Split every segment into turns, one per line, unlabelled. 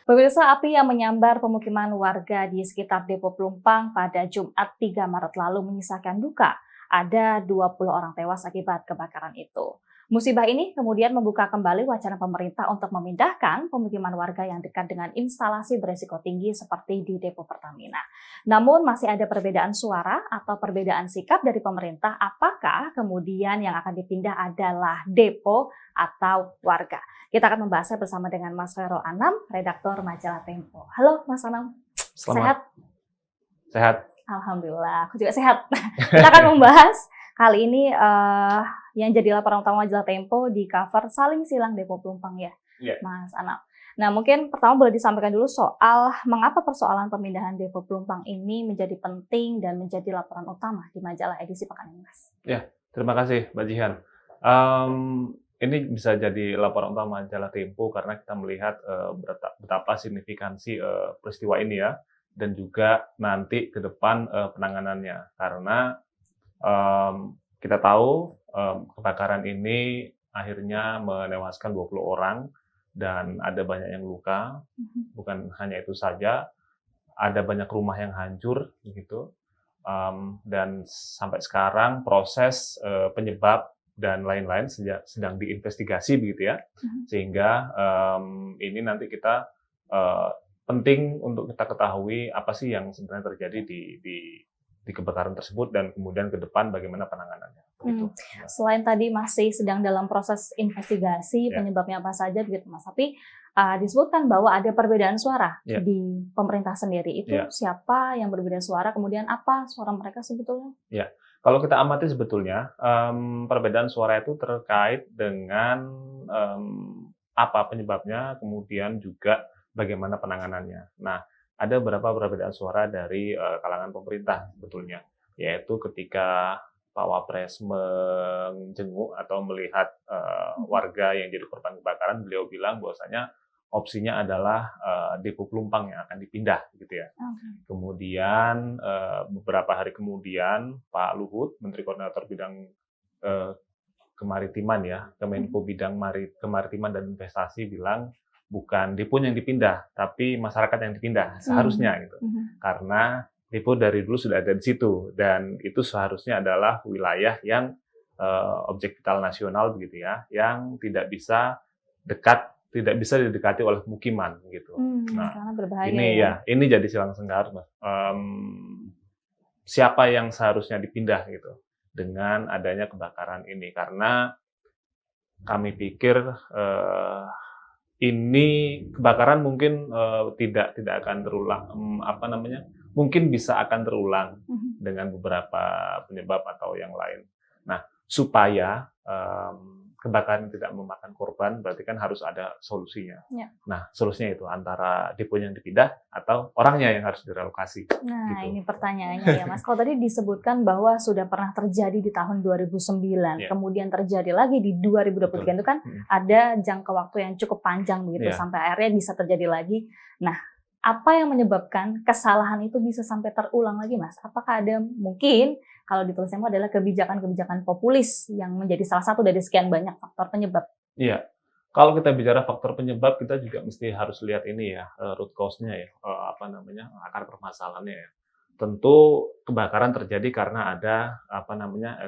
Pemirsa, api yang menyambar pemukiman warga di sekitar Depo Pelumpang pada Jumat 3 Maret lalu menyisakan duka. Ada 20 orang tewas akibat kebakaran itu. Musibah ini kemudian membuka kembali wacana pemerintah untuk memindahkan pemukiman warga yang dekat dengan instalasi berisiko tinggi seperti di Depo Pertamina. Namun masih ada perbedaan suara atau perbedaan sikap dari pemerintah apakah kemudian yang akan dipindah adalah depo atau warga. Kita akan membahasnya bersama dengan Mas Vero Anam, redaktor majalah Tempo. Halo Mas Anam, sehat?
Sehat.
Alhamdulillah, aku juga sehat. Kita akan membahas kali ini yang jadi laporan utama majalah Tempo di cover saling silang Depo Pelumpang ya, Mas Anam. Nah mungkin pertama boleh disampaikan dulu soal mengapa persoalan pemindahan Depo Pelumpang ini menjadi penting dan menjadi laporan utama di majalah edisi pekan ini, Mas.
Ya, terima kasih Mbak Jihan. Ini bisa jadi laporan utama majalah Tempo karena kita melihat betapa signifikansi peristiwa ini ya, dan juga nanti ke depan penanganannya. Karena kita tahu kebakaran ini akhirnya menewaskan 20 orang dan ada banyak yang luka. Bukan hanya itu saja, ada banyak rumah yang hancur gitu. Dan sampai sekarang proses penyebab dan lain-lain sedang diinvestigasi begitu ya, sehingga ini nanti kita penting untuk kita ketahui apa sih yang sebenarnya terjadi di kebakaran tersebut dan kemudian ke depan bagaimana penanganannya. Begitu.
Selain tadi masih sedang dalam proses investigasi penyebabnya apa saja begitu Mas, tapi disebutkan bahwa ada perbedaan suara di pemerintah sendiri. Itu siapa yang berbeda suara, kemudian apa suara mereka sebetulnya?
Ya, kalau kita amati sebetulnya perbedaan suara itu terkait dengan apa penyebabnya, kemudian juga bagaimana penanganannya. Nah, ada beberapa perbedaan suara dari kalangan pemerintah sebetulnya, yaitu ketika Pak Wapres menjenguk atau melihat warga yang jadi korban kebakaran, beliau bilang bahwasanya opsinya adalah Depo Pelumpang yang akan dipindah, gitu ya. Kemudian beberapa hari kemudian Pak Luhut, Menteri Koordinator Bidang Kemaritiman ya, Kemenko Bidang Kemaritiman dan Investasi bilang bukan depo yang dipindah, tapi masyarakat yang dipindah seharusnya gitu. Karena depo dari dulu sudah ada di situ dan itu seharusnya adalah wilayah yang objek vital nasional begitu ya, yang tidak bisa didekati oleh pemukiman gitu.
Karena berbahaya
ini jadi silang senggar, Mas. Siapa yang seharusnya dipindah gitu dengan adanya kebakaran ini, karena kami pikir ini kebakaran mungkin tidak akan terulang, mungkin bisa akan terulang dengan beberapa penyebab atau yang lain. Nah, supaya kebakaran tidak memakan korban, berarti kan harus ada solusinya. Nah, solusinya itu antara depo yang dipindah atau orangnya yang harus direlokasi.
Nah,
gitu.
ini pertanyaannya ya, Mas. Kalau tadi disebutkan bahwa sudah pernah terjadi di tahun 2009, kemudian terjadi lagi di 2023 itu kan ada jangka waktu yang cukup panjang begitu sampai akhirnya bisa terjadi lagi. Nah, apa yang menyebabkan kesalahan itu bisa sampai terulang lagi, Mas? Apakah ada mungkin kalau di Tempo adalah kebijakan-kebijakan populis yang menjadi salah satu dari sekian banyak faktor penyebab?
Iya. Kalau kita bicara faktor penyebab, kita juga mesti harus lihat ini ya, root cause-nya ya, akar permasalahannya ya. Tentu kebakaran terjadi karena ada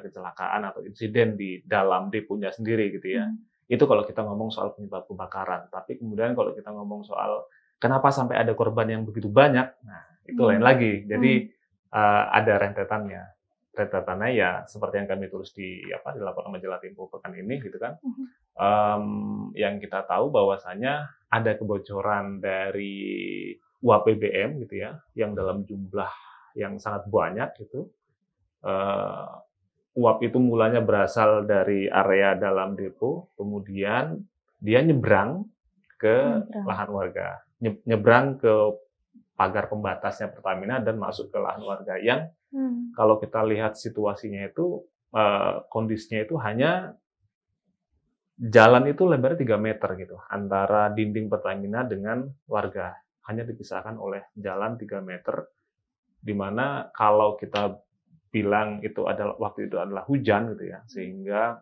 kecelakaan atau insiden di dalam deponya sendiri gitu ya. Itu kalau kita ngomong soal penyebab kebakaran. Tapi kemudian kalau kita ngomong soal kenapa sampai ada korban yang begitu banyak, nah itu lain lagi. Jadi ada rentetannya. Rentetannya ya seperti yang kami tulis di laporan majalah Tempo pekan ini gitu kan. Yang kita tahu bahwasanya ada kebocoran dari uap BBM gitu ya, yang dalam jumlah yang sangat banyak gitu. Uap itu mulanya berasal dari area dalam depo, kemudian dia nyebrang ke lahan warga, nyebrang ke pagar pembatasnya Pertamina dan masuk ke lahan warga yang kalau kita lihat situasinya itu kondisinya itu hanya jalan itu lebarnya 3 meter gitu antara dinding Pertamina dengan warga, hanya dipisahkan oleh jalan 3 meter, di mana kalau kita bilang waktu itu adalah hujan gitu ya, sehingga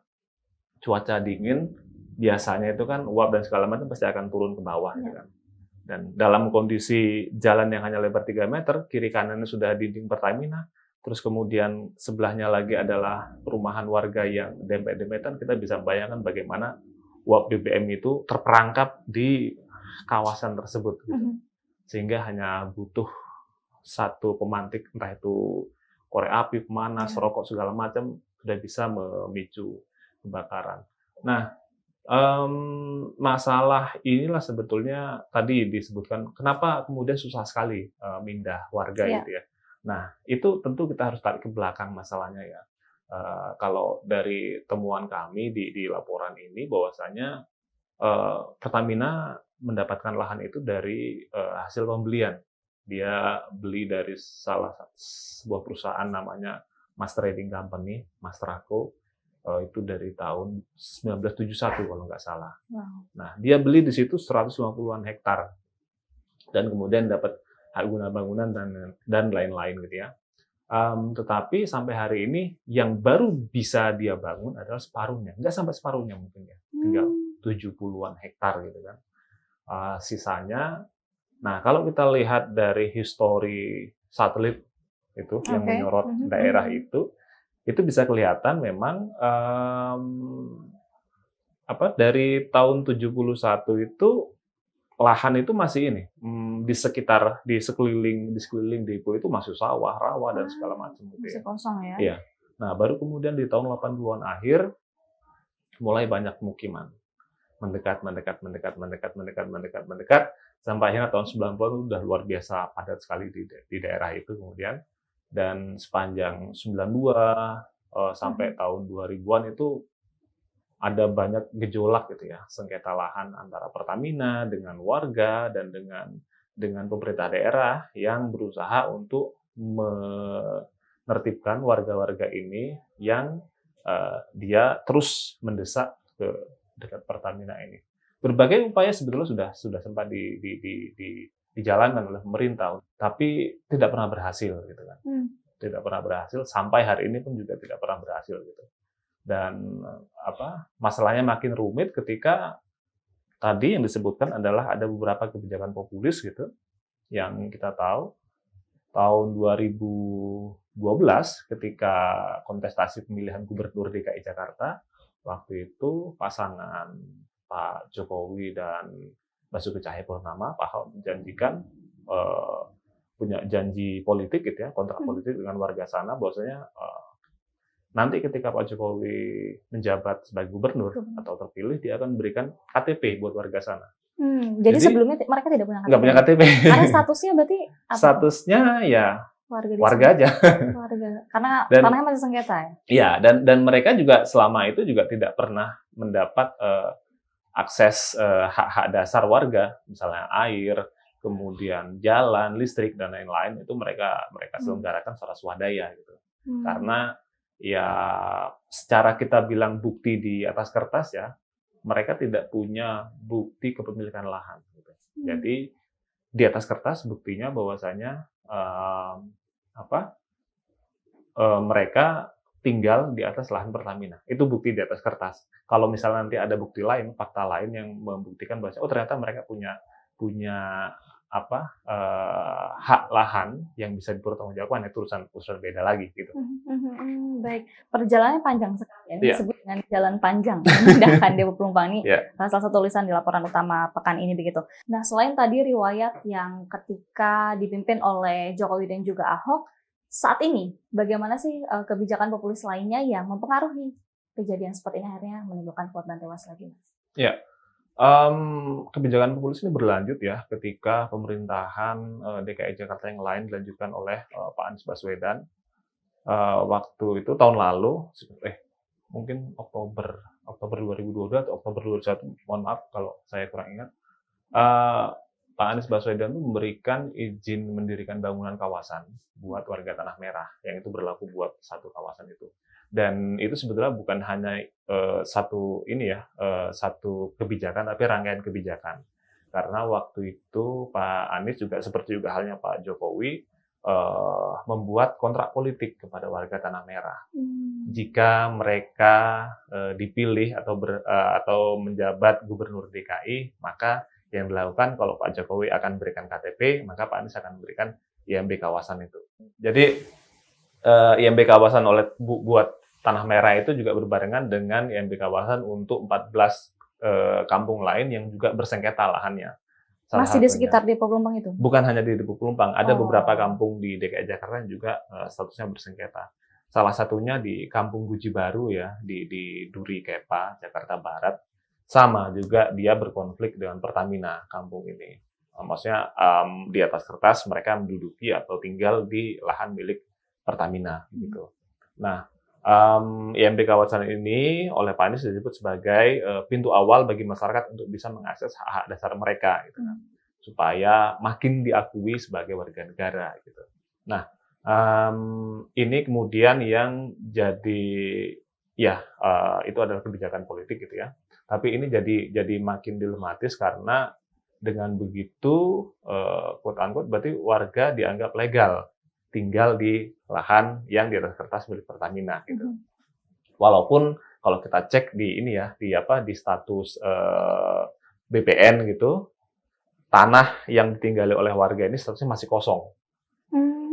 cuaca dingin biasanya itu kan uap dan segala macam pasti akan turun ke bawah gitu kan. Dan dalam kondisi jalan yang hanya lebar 3 meter, kiri kanannya sudah dinding Pertamina, terus kemudian sebelahnya lagi adalah perumahan warga yang dempet-dempetan, kita bisa bayangkan bagaimana uap BBM itu terperangkap di kawasan tersebut. Gitu. Sehingga hanya butuh satu pemantik, entah itu korek api, pemanas, rokok, segala macam, sudah bisa memicu kebakaran. Nah, masalah inilah sebetulnya tadi disebutkan kenapa kemudian susah sekali mindah warga gitu ya. Nah, itu tentu kita harus tarik ke belakang masalahnya ya. Kalau dari temuan kami di laporan ini bahwasanya Pertamina mendapatkan lahan itu dari hasil pembelian. Dia beli dari sebuah perusahaan namanya Mas Trading Company, Mastraco. Itu dari tahun 1971 kalau nggak salah. Wow. Nah, dia beli di situ 150-an hektar dan kemudian dapat hak guna bangunan dan lain-lain gitu ya. Tetapi sampai hari ini yang baru bisa dia bangun adalah separuhnya, nggak sampai separuhnya mungkin ya, tinggal 70-an hektar gitu kan. Sisanya, nah kalau kita lihat dari histori satelit itu yang menyorot daerah itu bisa kelihatan memang dari tahun 71 itu lahan itu masih ini di sekeliling depo itu masih sawah, rawa dan segala macam gitu
ya. Masih kosong ya.
Iya. Nah, baru kemudian di tahun 80-an akhir mulai banyak pemukiman. Mendekat sampai akhirnya tahun 90-an udah luar biasa padat sekali di daerah itu kemudian. Dan sepanjang 92 sampai tahun 2000-an itu ada banyak gejolak gitu ya, sengketa lahan antara Pertamina dengan warga dan dengan pemerintah daerah yang berusaha untuk menertibkan warga-warga ini yang dia terus mendesak ke dekat Pertamina ini. Berbagai upaya sebetulnya sudah sempat dijalankan oleh pemerintah, tapi tidak pernah berhasil gitu kan. Tidak pernah berhasil sampai hari ini pun juga tidak pernah berhasil gitu. Dan masalahnya makin rumit ketika tadi yang disebutkan adalah ada beberapa kebijakan populis gitu yang kita tahu tahun 2012 ketika kontestasi pemilihan gubernur DKI Jakarta, waktu itu pasangan Pak Jokowi dan Basuki Cahayapurnama, Pak Ahok menjanjikan punya janji politik gitu ya, kontrak politik dengan warga sana bahwasanya nanti ketika Pak Jokowi menjabat sebagai gubernur atau terpilih, dia akan memberikan KTP buat warga sana.
Jadi sebelumnya mereka tidak punya KTP?
Nggak punya KTP.
Karena statusnya berarti apa?
Statusnya ya warga aja.
Warga. Karena tanahnya masih sengketa ya?
Iya, dan mereka juga selama itu juga tidak pernah mendapat akses hak-hak dasar warga, misalnya air, kemudian jalan, listrik, dan lain-lain, itu mereka selenggarakan secara swadaya gitu. Karena ya secara kita bilang bukti di atas kertas ya, mereka tidak punya bukti kepemilikan lahan. Gitu. Jadi di atas kertas buktinya bahwasanya mereka tinggal di atas lahan Pertamina. Itu bukti di atas kertas. Kalau misalnya nanti ada bukti lain, fakta lain yang membuktikan bahwa ternyata mereka punya hak lahan yang bisa dipertanggungjawabkan, itu urusan beda lagi gitu.
Baik, perjalanannya panjang sekali ya. Disebut dengan jalan panjang memindahkan Depo Pelumpang ini. Salah satu tulisan di laporan utama pekan ini begitu. Nah, selain tadi riwayat yang ketika dipimpin oleh Jokowi dan juga Ahok, saat ini bagaimana sih kebijakan populis lainnya yang mempengaruhi kejadian seperti ini akhirnya menimbulkan korban tewas lagi, Mas?
Ya. Kebijakan populis ini berlanjut ya ketika pemerintahan DKI Jakarta yang lain dilanjutkan oleh Pak Anies Baswedan. Waktu itu tahun lalu, mungkin Oktober 2022 atau Oktober 2021, mohon maaf kalau saya kurang ingat, Pak Anies Baswedan itu memberikan izin mendirikan bangunan kawasan buat warga Tanah Merah, yang itu berlaku buat satu kawasan itu. Dan itu sebetulnya bukan hanya satu kebijakan, tapi rangkaian kebijakan. Karena waktu itu Pak Anies juga seperti juga halnya Pak Jokowi membuat kontrak politik kepada warga Tanah Merah. Jika mereka dipilih atau menjabat gubernur DKI, maka yang dilakukan kalau Pak Jokowi akan berikan KTP, maka Pak Anies akan memberikan IMB kawasan itu. Jadi IMB kawasan buat Tanah Merah itu juga berbarengan dengan IMB kawasan untuk 14 kampung lain yang juga bersengketa lahannya.
Masih di sekitar Depo Pelumpang itu?
Bukan hanya di Depo Pelumpang, ada beberapa kampung di DKI Jakarta yang juga statusnya bersengketa. Salah satunya di Kampung Guji Baru ya, di Duri Kepa, Jakarta Barat. Sama juga dia berkonflik dengan Pertamina, kampung ini. Maksudnya di atas kertas mereka menduduki atau tinggal di lahan milik Pertamina gitu. Nah, IMB kawasan ini oleh Pak Anies disebut sebagai pintu awal bagi masyarakat untuk bisa mengakses hak-hak dasar mereka, gitu kan, supaya makin diakui sebagai warga negara, gitu. Nah, ini kemudian yang jadi itu adalah kebijakan politik, gitu ya. Tapi ini jadi makin dilematis karena dengan begitu quote unquote berarti warga dianggap legal tinggal di lahan yang di atas kertas milik Pertamina gitu. Walaupun kalau kita cek di ini ya di status BPN gitu, tanah yang ditinggali oleh warga ini statusnya masih kosong.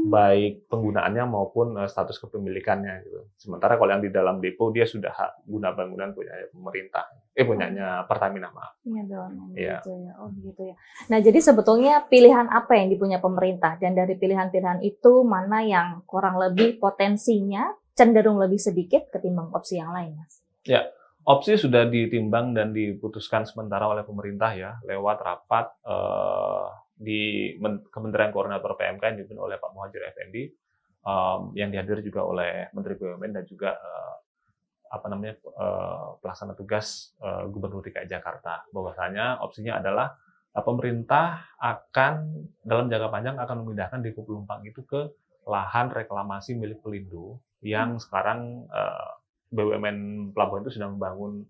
Baik penggunaannya maupun status kepemilikannya gitu. Sementara kalau yang di dalam depo dia sudah hak guna bangunan punya pemerintah. Punyanya Pertamina, maaf.
Iya dong, gitu ya. Oh gitu ya. Nah, jadi sebetulnya pilihan apa yang dipunya pemerintah, dan dari pilihan-pilihan itu mana yang kurang lebih potensinya cenderung lebih sedikit ketimbang opsi yang lain, Mas?
Ya, opsi sudah ditimbang dan diputuskan sementara oleh pemerintah ya lewat rapat di Kementerian Koordinator PMK yang dipimpin oleh Pak Muhadjir Effendi, yang dihadiri juga oleh Menteri BUMN dan juga pelaksana tugas Gubernur DKI Jakarta. Bahwasanya opsinya adalah pemerintah akan dalam jangka panjang akan memindahkan Depo Pelumpang itu ke lahan reklamasi milik Pelindo yang sekarang BUMN pelabuhan itu sedang membangun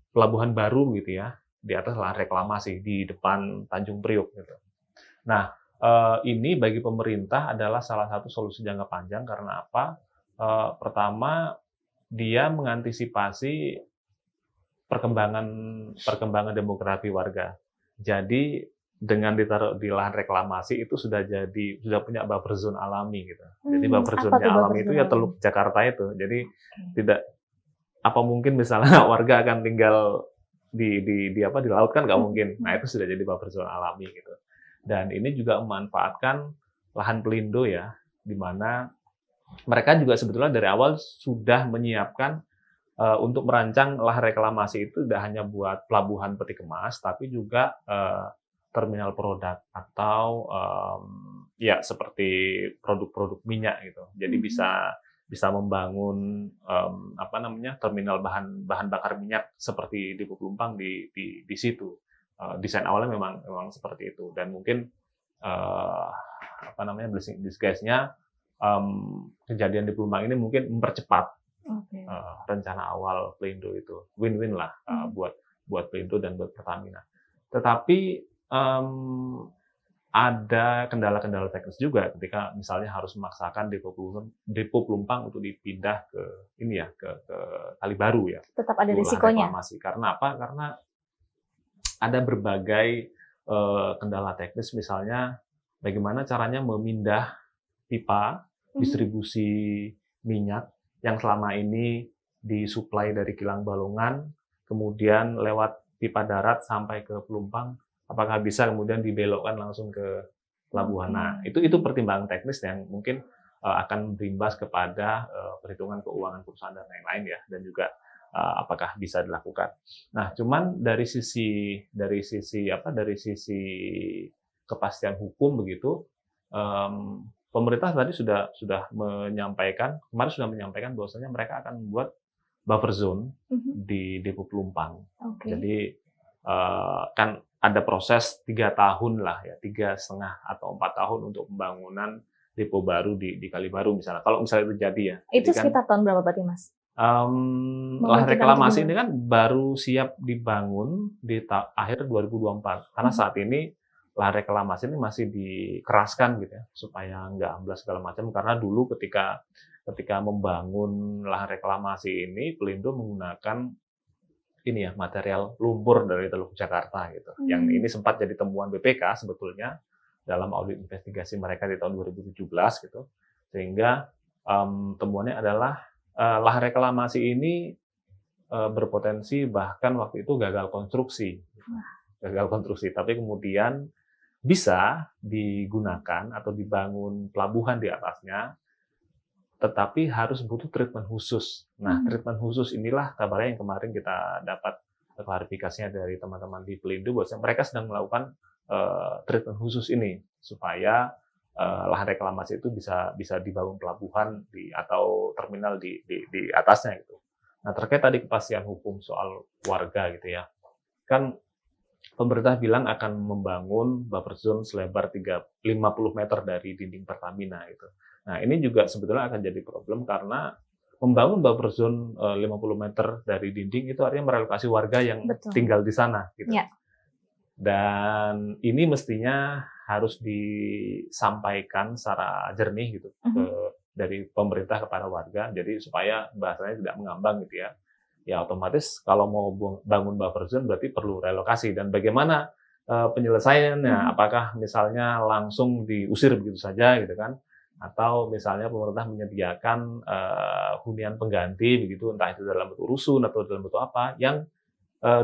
pelabuhan baru gitu ya di atas lahan reklamasi di depan Tanjung Priok gitu. Nah, ini bagi pemerintah adalah salah satu solusi jangka panjang karena apa? Pertama, dia mengantisipasi perkembangan demografi warga. Jadi dengan ditaruh di lahan reklamasi itu sudah punya buffer zone alami gitu. Jadi buffer zone-nya alami itu ya Teluk Jakarta itu. Jadi tidak apa mungkin misalnya warga akan tinggal di laut kan nggak mungkin. Nah, itu sudah jadi buffer zone alami gitu. Dan ini juga memanfaatkan lahan Pelindo ya, di mana mereka juga sebetulnya dari awal sudah menyiapkan untuk merancang lahan reklamasi itu tidak hanya buat pelabuhan peti kemas, tapi juga terminal produk atau seperti produk-produk minyak gitu. Jadi bisa membangun terminal bahan bakar minyak seperti di Depo Pelumpang di situ. Desain awalnya memang seperti itu, dan mungkin blessing in disguise-nya kejadian di Pelumpang ini mungkin mempercepat rencana awal Pelindo itu. Win-win lah buat Pelindo dan buat Pertamina. Tetapi ada kendala-kendala teknis juga ketika misalnya harus memaksakan Depo Pelumpang untuk dipindah ke Kali Baru ya.
Tetap ada risikonya.
Karena apa? Karena ada berbagai kendala teknis, misalnya bagaimana caranya memindah pipa distribusi minyak yang selama ini disuplai dari kilang Balongan, kemudian lewat pipa darat sampai ke Pelumpang, apakah bisa kemudian dibelokkan langsung ke pelabuhan. Nah, itu pertimbangan teknis yang mungkin akan berimbas kepada perhitungan keuangan perusahaan dan lain-lain ya, dan juga apakah bisa dilakukan. Nah, cuman dari sisi kepastian hukum begitu, pemerintah tadi sudah menyampaikan bahwasanya mereka akan membuat buffer zone di Depo Pelumpang. Jadi kan ada proses 3 tahun lah ya, 3,5 atau 4 tahun untuk pembangunan depo baru di Kali Baru misalnya. Kalau misalnya terjadi ya.
Itu sekitar tahun berapa berarti, Mas?
Lahan reklamasi ini kan baru siap dibangun di akhir 2024. Karena saat ini lahan reklamasi ini masih dikeraskan gitu ya, supaya nggak amblas segala macam. Karena dulu ketika membangun lahan reklamasi ini, Pelindo menggunakan ini ya, material lumpur dari Teluk Jakarta gitu. Yang ini sempat jadi temuan BPK sebetulnya dalam audit investigasi mereka di tahun 2017 gitu. Sehingga temuannya adalah lahan reklamasi ini berpotensi bahkan waktu itu gagal konstruksi. Gagal konstruksi, tapi kemudian bisa digunakan atau dibangun pelabuhan di atasnya, tetapi harus butuh treatment khusus. Nah, treatment khusus inilah kabarnya yang kemarin kita dapat klarifikasinya dari teman-teman di Pelindo, bahwa mereka sedang melakukan treatment khusus ini supaya lahan reklamasi itu bisa dibangun pelabuhan atau terminal di atasnya gitu. Nah, terkait tadi kepastian hukum soal warga gitu ya, kan pemerintah bilang akan membangun buffer zone selebar 50 meter dari dinding Pertamina gitu. Nah, ini juga sebetulnya akan jadi problem karena membangun buffer zone 50 meter dari dinding itu artinya merelokasi warga yang tinggal di sana gitu. Ya. Dan ini mestinya harus disampaikan secara jernih gitu dari pemerintah kepada warga, jadi supaya bahasanya tidak mengambang gitu ya. Ya otomatis kalau mau bangun buffer zone berarti perlu relokasi, dan bagaimana penyelesaiannya? Apakah misalnya langsung diusir begitu saja gitu kan? Atau misalnya pemerintah menyediakan hunian pengganti begitu, entah itu dalam bentuk rusun atau dalam bentuk apa yang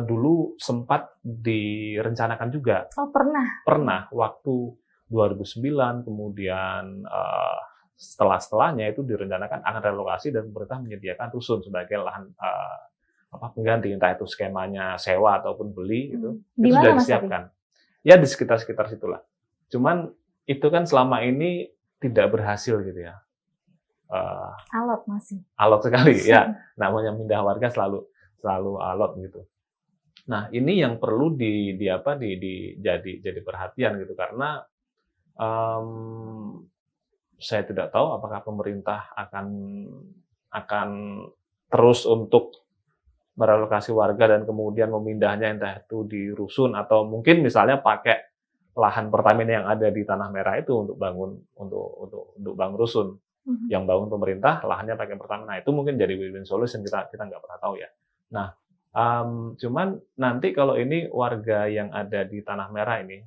dulu sempat direncanakan juga.
Oh, pernah?
Pernah, waktu 2009, kemudian setelahnya itu direncanakan akan relokasi dan pemerintah menyediakan rusun sebagai lahan pengganti, entah itu skemanya sewa ataupun beli gitu. Itu sudah disiapkan. Ya di sekitar situlah. Cuman itu kan selama ini tidak berhasil gitu ya.
Alot masih.
Alot sekali ya. Namanya pindah warga selalu alot gitu. Nah, ini yang perlu jadi perhatian gitu, karena saya tidak tahu apakah pemerintah akan terus untuk merelokasi warga dan kemudian memindahnya entah itu di rusun atau mungkin misalnya pakai lahan Pertamina yang ada di Tanah Merah itu untuk bangun rusun. Yang bangun pemerintah, lahannya pakai Pertamina. Itu mungkin jadi win-win solution, kita nggak pernah tahu ya. Nah, cuman nanti kalau ini warga yang ada di Tanah Merah ini,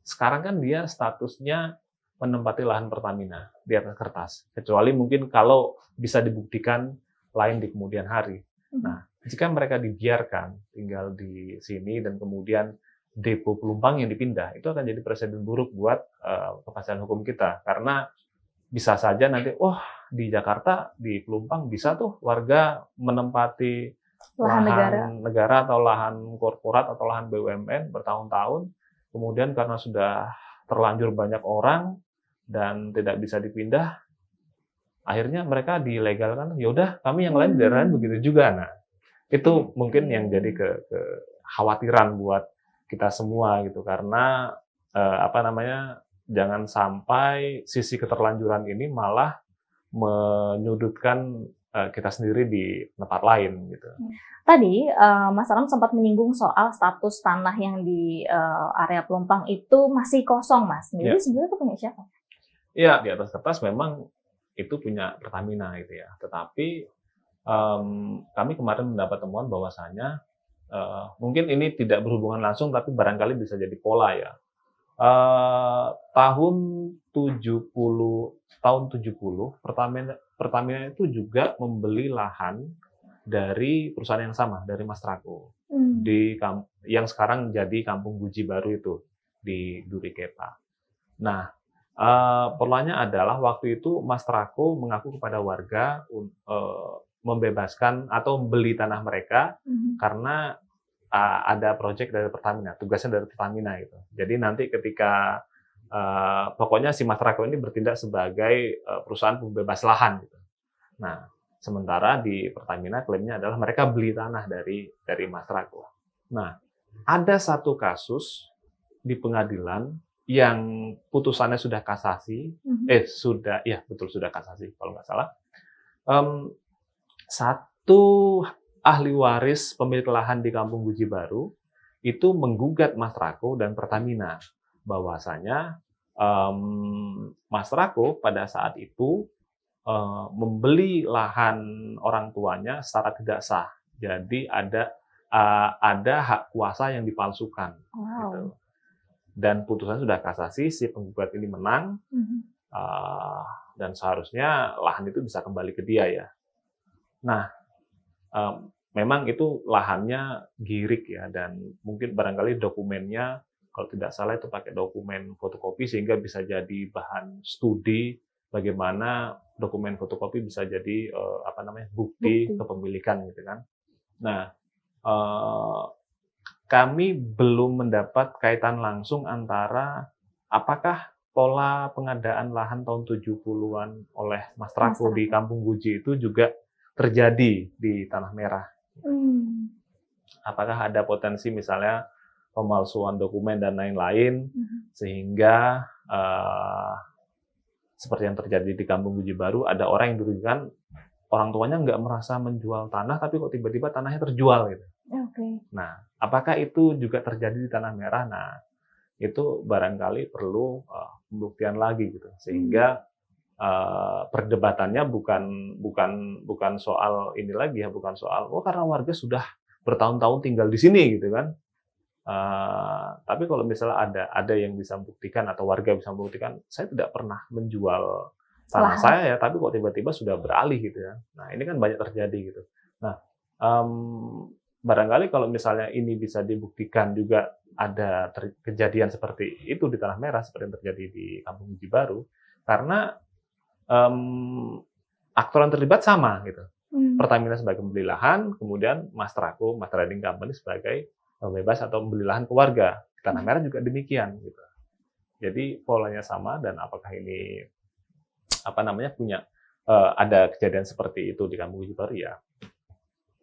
sekarang kan dia statusnya menempati lahan Pertamina di atas kertas. Kecuali mungkin kalau bisa dibuktikan lain di kemudian hari. Nah, jika mereka dibiarkan tinggal di sini dan kemudian depo pelumpang yang dipindah, itu akan jadi presiden buruk buat kepastian hukum kita. Karena bisa saja nanti, di Jakarta, di Pelumpang bisa tuh warga menempati lahan negara atau lahan korporat atau lahan BUMN bertahun-tahun. Kemudian karena sudah terlanjur banyak orang dan tidak bisa dipindah, akhirnya mereka dilegalkan. Ya udah, kami yang lain biarin begitu juga. Nah, itu mungkin yang jadi kekhawatiran buat kita semua gitu, karena jangan sampai sisi keterlanjuran ini malah menyudutkan kita sendiri di tempat lain gitu.
Tadi Mas Anam sempat menyinggung soal status tanah yang di area Pelumpang itu masih kosong, Mas. Jadi sebenarnya itu punya siapa?
Iya, di atas kertas memang itu punya Pertamina gitu ya. Tetapi kami kemarin mendapat temuan bahwasanya mungkin ini tidak berhubungan langsung, tapi barangkali bisa jadi pola ya. Tahun 70 Pertamina itu juga membeli lahan dari perusahaan yang sama, dari Mastrako, yang sekarang jadi Kampung Guji Baru itu di Duri Kepa. Nah, polanya adalah waktu itu Mastrako mengaku kepada warga membebaskan atau membeli tanah mereka karena ada proyek dari Pertamina, tugasnya dari Pertamina gitu. Jadi nanti ketika pokoknya si Mastrako ini bertindak sebagai perusahaan pembebas lahan gitu. Nah, sementara di Pertamina klaimnya adalah mereka beli tanah dari Mastrako. Nah, ada satu kasus di pengadilan yang putusannya sudah kasasi, sudah kasasi kalau nggak salah. Satu ahli waris pemilik lahan di Kampung Guji Baru itu menggugat Mastrako dan Pertamina bahwasanya Mastrako pada saat itu membeli lahan orang tuanya secara tidak sah. Jadi ada ada hak kuasa yang dipalsukan.
Wow.
Gitu. Dan putusan sudah kasasi, si penggugat ini menang, dan seharusnya lahan itu bisa kembali ke dia ya. Nah, memang itu lahannya girik ya, dan mungkin barangkali dokumennya kalau tidak salah itu pakai dokumen fotokopi sehingga bisa jadi bahan studi bagaimana dokumen fotokopi bisa jadi bukti kepemilikan gitu kan. Nah, kami belum mendapat kaitan langsung antara apakah pola pengadaan lahan tahun 70-an oleh Mas Trako di Kampung Guji itu juga terjadi di Tanah Merah. Apakah ada potensi misalnya pemalsuan dokumen dan lain-lain sehingga seperti yang terjadi di Kampung Guji Baru, ada orang yang dirugikan, orang tuanya nggak merasa menjual tanah tapi kok tiba-tiba tanahnya terjual gitu. Nah, apakah itu juga terjadi di Tanah Merah? Nah, itu barangkali perlu pembuktian lagi gitu, sehingga perdebatannya bukan soal ini lagi ya, bukan soal karena warga sudah bertahun-tahun tinggal di sini gitu kan. Tapi kalau misalnya ada yang bisa membuktikan atau warga bisa membuktikan, saya tidak pernah menjual tanah saya ya, tapi kok tiba-tiba sudah beralih gitu ya. Nah, ini kan banyak terjadi gitu. Nah, barangkali kalau misalnya ini bisa dibuktikan juga ada kejadian seperti itu di Tanah Merah, seperti yang terjadi di Kampung Guji Baru, karena aktor yang terlibat sama gitu. Pertamina sebagai pembeli lahan, kemudian Mas Trako, Mas Trading Company sebagai pembebas atau membeli lahan ke warga. Di Tanah Merah juga demikian gitu. Jadi polanya sama, dan apakah ini punya ada kejadian seperti itu di Kampung Guji Baru ya.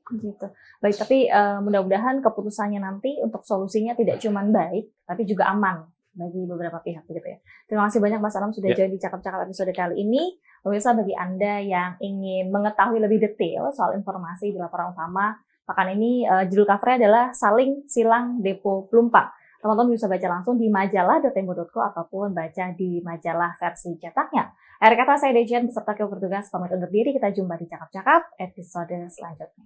Gitu. Baik, tapi mudah-mudahan keputusannya nanti untuk solusinya tidak cuma baik, tapi juga aman bagi beberapa pihak begitu ya. Terima kasih banyak Mas Anam sudah join di Cakap-Cakap episode kali ini. Pemirsa, bagi Anda yang ingin mengetahui lebih detail soal informasi di laporan utama pekan ini, judul covernya adalah Saling Silang Depo Pelumpang. Teman-teman bisa baca langsung di majalah.tempo.co ataupun baca di majalah versi cetaknya. Akhir kata, saya Dejan beserta kru bertugas pamit undur diri. Kita jumpa di Cakap-Cakap episode selanjutnya.